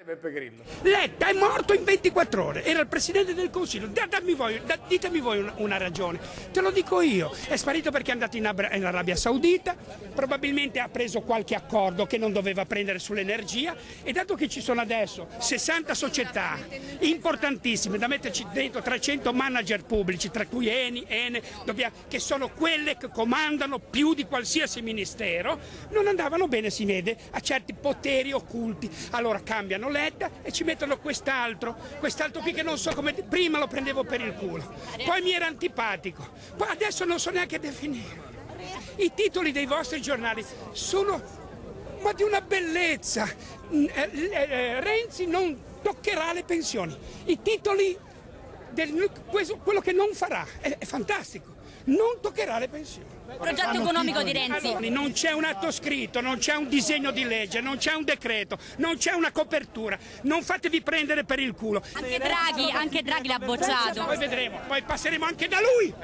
Beppe Grillo. Letta è morto in 24 ore, era il Presidente del Consiglio, ditemi voi una ragione, te lo dico io, è sparito perché è andato in Arabia Saudita, probabilmente ha preso qualche accordo che non doveva prendere sull'energia e dato che ci sono adesso 60 società importantissime da metterci dentro 300 manager pubblici, tra cui Eni, Ene, che sono quelle che comandano più di qualsiasi ministero, non andavano bene, si vede, a certi poteri occulti. Allora cambiano Letta e ci mettono quest'altro qui che non so come, prima lo prendevo per il culo, poi mi era antipatico, poi adesso non so neanche definire. I titoli dei vostri giornali sono ma di una bellezza. Renzi non toccherà le pensioni. I titoli quello che non farà è fantastico. Non toccherà le pensioni. Progetto economico di Renzi. Allora, non c'è un atto scritto, non c'è un disegno di legge, non c'è un decreto, non c'è una copertura. Non fatevi prendere per il culo. Anche Draghi l'ha bocciato. Poi vedremo, poi passeremo anche da lui.